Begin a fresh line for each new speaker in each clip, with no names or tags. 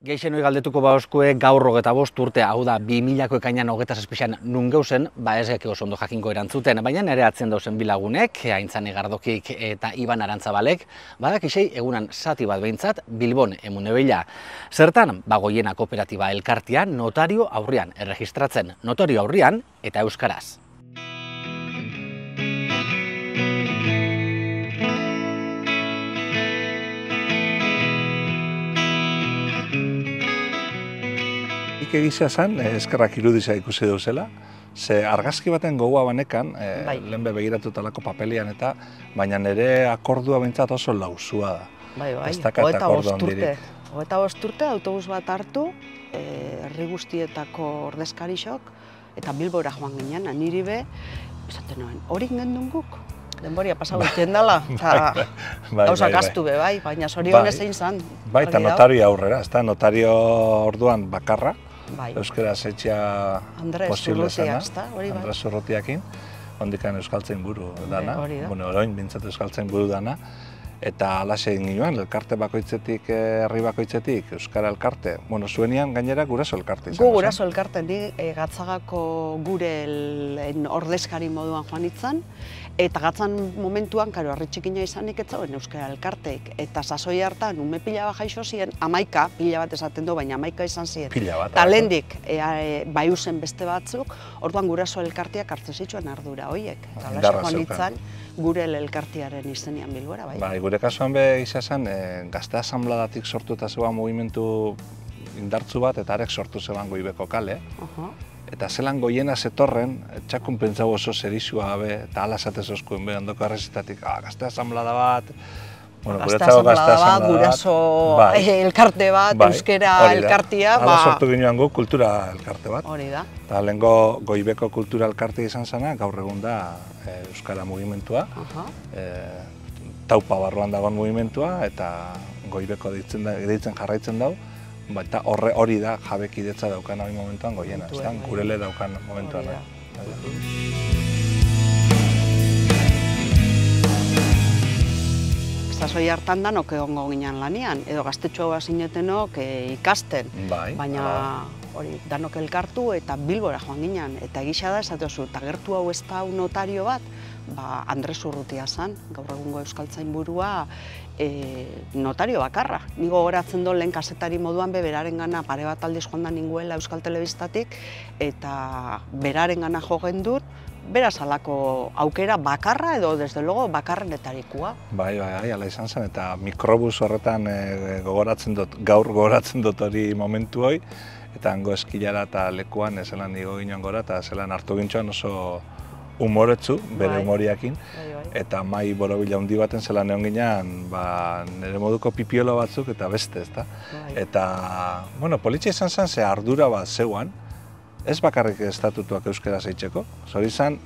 Geixenoi galdetuko bauzkue gaur 25 urte, hau da 2000ko ekainan 27an nun geuzen, ez geki oso ondo jakingo erantzuten, baina nere atzen dauzen bilagunek, Aintzane Gardokik eta Iban Arantzabalek, badakisei egunan zati bat behintzat Bilbon emunebila. Zertan, Goiena Kooperatiba elkartia notario aurrian erregistratzen, notario aurrian eta euskaraz.
Egizia zen, eskerrak irudizia ikusi duzela, ze argazki baten gogoa banekan, lehen begiratutalako papelian eta, baina nire akordua bintzat oso lauzua da. Ez dakat akordu handirik.
25 urte autobus bat hartu, herri guztietako ordezkarixok, eta Bilbora joan ginen, niri be, esaten nuen, horik gendun guk? Denboria pasau egiten dela, eta gauzak astu be, baina zorionez egin zan.
Bai, eta notario aurrera, ez da, notario orduan bakarra, euskara zetxea posible zena, Andres Urrutiakin, ondikan euskaltzen buru dana, orain bintzat euskaltzen buru dana, eta alaxe egin ginoan, elkarte bakoitzetik, herri bakoitzetik, euskara elkarte, zuenian gainera guraso elkarte izan.
Gu guraso elkarte, ni Gatzagako gure ordezkari moduan joan itzan, eta Gatzan momentuan, harri txikina izanik ez zauen euskara elkarteik, eta sasoi hartan, ume pila bat jaixo ziren, 11, pila bat esaten du, baina 11 izan ziren.
Pila bat.
Talendik, baiuzen beste batzuk, orduan guraso elkarteak hartzen zituen ardura horiek. Eta alaxe joan itzan, gure elkartiaren izenian Bilbora, bai.
Gure kasuan be izan, Gazte Asanbladatik sortu eta zegoan mugimendu indartzu bat, eta arek sortu zegoan Goibeko kale. Eta zelan Goiena zetorren, txakun pentsau oso zerizua gabe, eta ala esatez oskuen be, ondoko arrezitatik, Gazte Asanblada bat,
Gazte Asanblada bat, guraso elkarte bat, euskera elkartia.
Hala sortu ginoan gu, kultura elkarte bat.
Hori da.
Eta lehenko Goibeko kultura elkartea izan zena, gaur egun da euskara mugimentua. Taupa barruan dagoen mugimentua, eta Goibeko deitzen jarraitzen dau, eta hori da jabekidetza daukan hori momentuan Goiena, gurele daukan momentuan.
Sasoi hartan danok egongo ginen lanean, edo gaztetxo zinetenok ikasten, baina hori danok elkartu eta Bilbora joan ginen, eta egisa da esateozu, eta gertu hau ez da notario bat, Andres Urrutia zan, gaur egungo euskaltzainburua notario bakarra. Nigo goratzen do lehen kazetari moduan beraren gana pare bat aldiz joan da ninguela Euskal Telebistatik, eta beraren gana jogen dut, beraz alako aukera bakarra edo, desde logo, bakarrenetarikua.
Bai, ala izan zen, eta mikrobus horretan gaur gogoratzen dut hori momentu hoi, eta hango eskilara eta lekuan zelan nigo ginoan gora, eta zelan hartu gintxoan oso humoretsu, bere humoriakin, eta mai borobila handi baten zelan egon ginean, nire moduko pipiolo batzuk eta beste, ezta? Eta, politxe izan zen, ze ardura bat zeuan, ez bakarrik estatutuak euskera zeitzeko, zori izan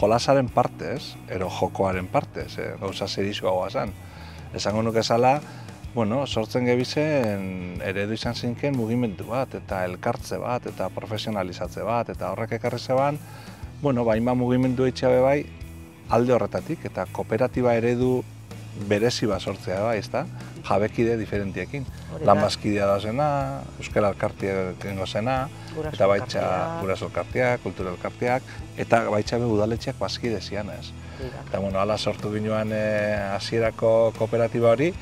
jolasaren partez, ero jokoaren partez, gauza zerizkoagoa zen. Esango nuke zala, sortzen gebizen eredu izan zinken mugimendu bat, eta elkartze bat, eta profesionalizatze bat, eta horrek ekarri zeban, hainbat mugimendu eitxea bai alde horretatik, eta kooperatiba eredu berezi bat sortzea bai, ezta? Jabekide diferentiekin. Lanbazkidea da zena, euskara elkartia gengo zena, eta baitxa guraso elkartiak, kultura elkartiak, eta baitxa be udaletxeak bazkide zian, ez? Eta, hala sortu ginoan hasierako kooperatiba hori,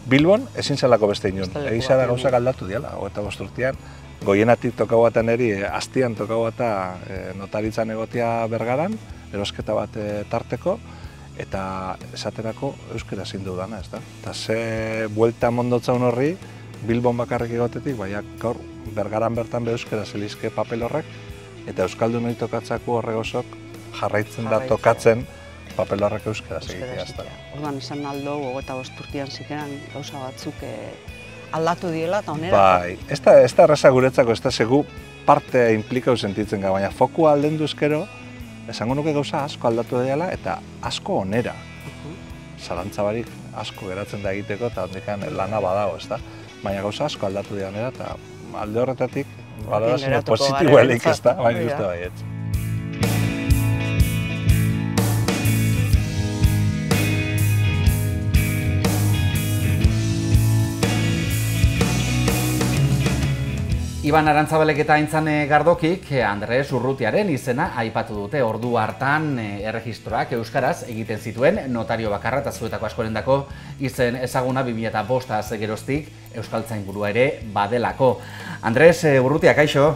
Bilbon ezin zelako beste inun. Egisa da gauzak aldatu diala, 25 urtean. Goienatik tokau baten eri, hastian tokau bata notaritzan egotea Bergaran, erosketa bat tarteko, eta esaterako euskera zein dudana, ez da? Eta ze buelta mondotzaun horri, Bilbon bakarrik egotetik, gaur Bergaran bertan be euskera zelizke papel horrek, eta euskaldun hori tokatzako horre gozok jarraitzen da tokatzen papel horrek euskera segitea, ez da?
Orduan esan aldo, 25 urtean zikeran gauza batzuk aldatu diela eta onera.
Bai, ez da erraza guretzako, ez da segu parte implikau sentitzen gara, baina foku aldendu ezkero, esango nuke gauza asko aldatu dela eta asko onera. Zalantza barik asko geratzen da egiteko eta handikan lana badago, ez da? Baina gauza asko aldatu dela onera eta alde horretatik balorazio positiboelik, ez da? Baina uste baietz.
Iban Arantzabalek eta Aintzane Gardokik Andres Urrutiaren izena aipatu dute. Ordu hartan erregistroak euskaraz egiten zituen notario bakarra eta zuetako askorendako izen ezaguna 2005 geroztik euskaltzainburua ere badelako. Andres Urrutia, kaixo?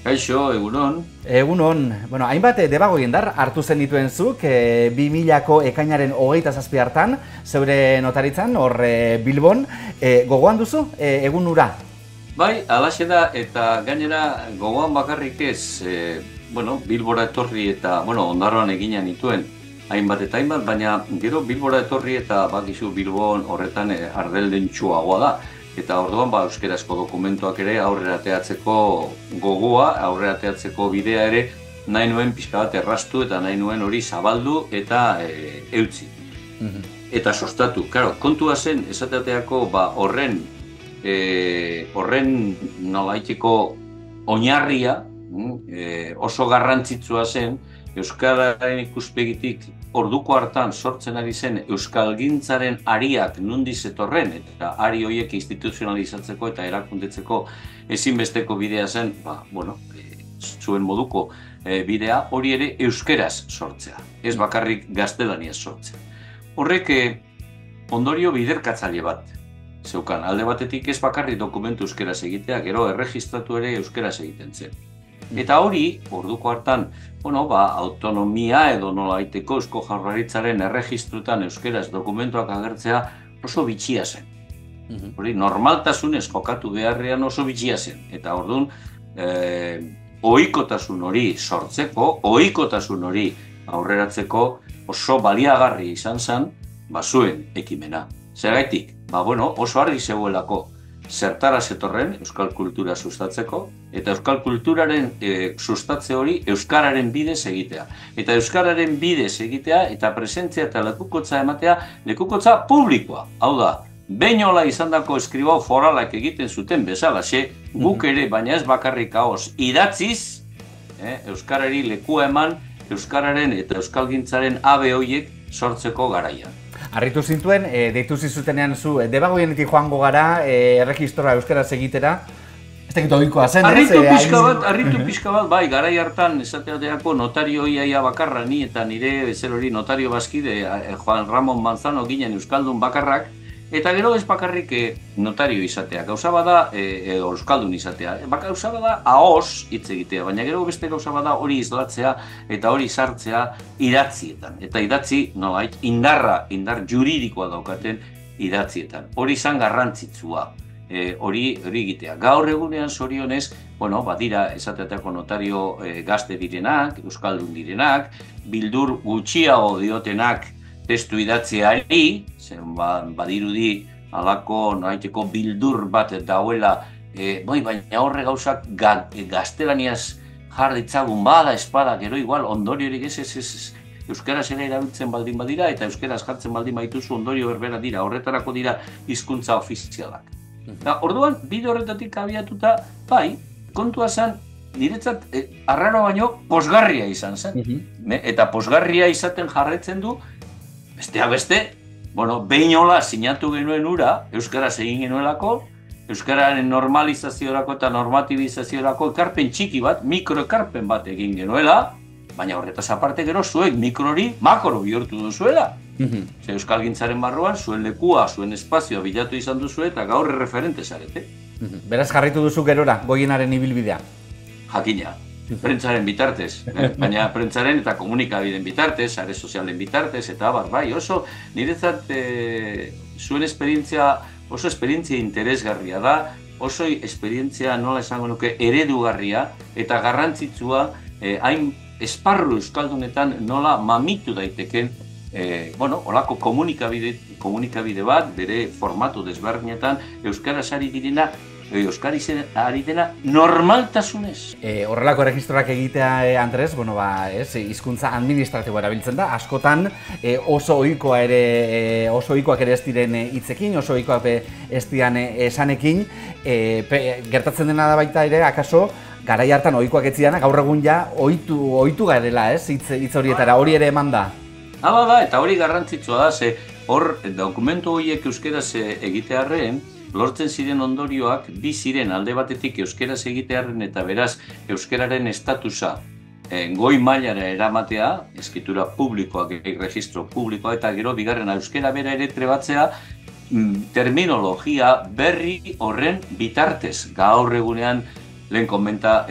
Kaixo, egunon.
Egunon. Bueno, hainbat debagoiendar hartu zen dituen zuk 2000ko ekainaren 27 hartan, zeure notaritzan, hor Bilbon, gogoan duzu egun hura?
Bai, alaxe da, eta gainera gogoan bakarrik ez, Bilbora etorri eta, Ondarroan eginan nituen hainbat eta hainbat, baina gero Bilbora etorri eta bakizu Bilbon horretan ardeldentsuagoa da. Eta orduan euskerazko dokumentuak ere aurrera ateatzeko gogoa, aurrera ateatzeko bidea ere nahi nuen pixka bat erraztu eta nahi nuen hori zabaldu eta eutzi. Eta sustatu. Claro, kontua zen esateateako horren nolaiteko oinarria oso garrantzitsua zen euskararen ikuspegitik orduko hartan sortzen ari zen euskalgintzaren ariak nondik zetorren eta ari horiek instituzionalizatzeko eta erakundetzeko ezinbesteko bidea zen, zuen moduko bidea hori ere euskeraz sortzea, ez bakarrik gaztelaniaz sortzea. Horrek ondorio biderkatzaile bat zeukan, alde batetik ez bakarrik dokumentu euskeraz egitea, gero erregistratu ere euskeraz egiten zen. Eta hori, orduko hartan, autonomia edo nolaiteko Eusko Jaurlaritzaren erregistruetan euskeraz dokumentuak agertzea oso bitxia zen. Hori, normaltasunez jokatu beharrean oso bitxia zen. Eta orduan, ohikotasun hori sortzeko, ohikotasun hori aurreratzeko oso baliagarri izan zen, zuen ekimena. Zergaitik, oso argi zegoelako zertara zetorren euskal kultura sustatzeko, eta euskal kulturaren sustatze hori euskararen bidez egitea. Eta euskararen bidez egitea eta presentzia eta lekukotza ematea, lekukotza publikoa. Hau da, beinola izandako eskribau foralak egiten zuten bezalaxe, guk ere, baina ez bakarrik ahoz, idatziz, euskarari lekua eman, euskararen eta euskalgintzaren abe horiek sortzeko garaian.
Harritu zintuen, deitu zizutenean zu, debagoienetik joango gara, erregistroa euskaraz egitera, ez dakit ohikoa zen, ez?
Harritu pixka bat, bai, garai hartan, esateateako notario iaia bakarra, ni eta nire bezer hori notario bazkide, Juan Ramon Manzano ginen euskaldun bakarrak, eta gero ez bakarrik notario izatea, gauza bada euskaldun izatea, gauza bada ahoz hitz egitea, baina gero beste gauza bada hori islatzea eta hori sartzea idatzietan. Eta idatzi, indar juridikoa daukaten idatzietan. Hori izan garrantzitsua, hori egitea. Gaur egunean zorionez, badira esateatako notario gazte direnak, euskaldun direnak, bildur gutxiago diotenak testu idatziari, zen badirudi alako nolaiteko bildur bat dauela, baina horre gauzak gaztelaniaz jarditzagun bada, espada, gero igual, ondoriorik ez, euskaraz ere erabiltzen baldin badira, eta euskaraz jartzen baldin baituzu ondorio berbera dira, horretarako dira hizkuntza ofizialak. Orduan, bide horretatik abiatuta, kontua zen, niretzat, arraro baino, posgarria izan zen. Eta posgarria izaten jarraitzen du, besteak beste, behinola sinatu genuen ura, euskaraz egin genuelako, euskararen normalizaziorako eta normatibizaziorako ekarpen txiki bat, mikroekarpen bat egin genuela, baina horretaz aparte gero zuek mikrori makro bihurtu duzuela. Euskalgintzaren barruan, zuen lekua, zuen espazioa bilatu izan duzu eta gaur erreferente zarete.
Beraz jarritu duzu gerora, Goienaren ibilbidea?
Jakina. Prentzaren bitartez, baina prentzaren eta komunikabideen bitartez, sare sozialen bitartez, eta oso niretzat zuen esperientzia oso esperientzia interesgarria da, oso esperientzia nola esango nuke eredugarria eta garrantzitsua hain esparru euskaldunetan nola mamitu daiteken olako komunikabide bat, bere formatu desberdinetan, euskaraz ari direna, euskariz ari dena normaltasunez.
Horrelako erregistroak egitea, Andres, hizkuntza administratiboa erabiltzen da, askotan oso ohikoak ere ez diren hitzekin, oso ohikoak ez diren esanekin, gertatzen dena da baita ere, akaso, garai hartan ohikoak ez zirenak, gaur egun ja ohitu garela, hitz horietara, hori ere eman da.
Hala da, eta hori garrantzitsua da, hor dokumentu horiek euskeraz egitearren, lortzen ziren ondorioak bi ziren alde batetik euskeraz egitearen eta beraz euskeraren estatusa goi mailara eramatea, eskitura publikoak, registro publikoa eta gero bigarrena euskera bera ere trebatzea terminologia berri horren bitartez. Gaur egunean, lehen komenta,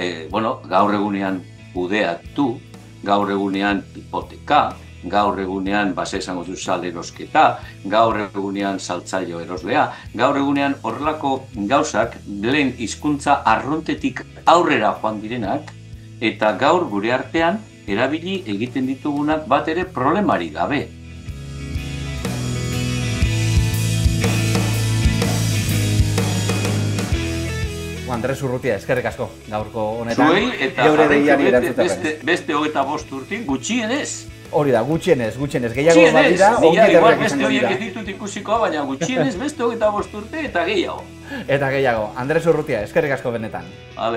gaur egunean kudeatu, gaur egunean hipoteka, gaur egunean base esango zu salerosketa, gaur egunean saltzailo eroslea, gaur egunean horrelako gauzak lehen hizkuntza arruntetik aurrera joan direnak, eta gaur gure artean erabili egiten ditugunak bat ere problemari gabe.
Andres Urrutia, eskerrik asko gaurko honetan.
Zuei eta beste 25 urtin gutxienez.
Hori da, gutxienez, gehiago badira, ongi etorriak
beste horiek ez ditut ikusikoa, baina gutxienez beste 25 urte eta gehiago.
Eta gehiago. Andres Urrutia, eskerrik asko benetan.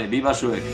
Biba zuek.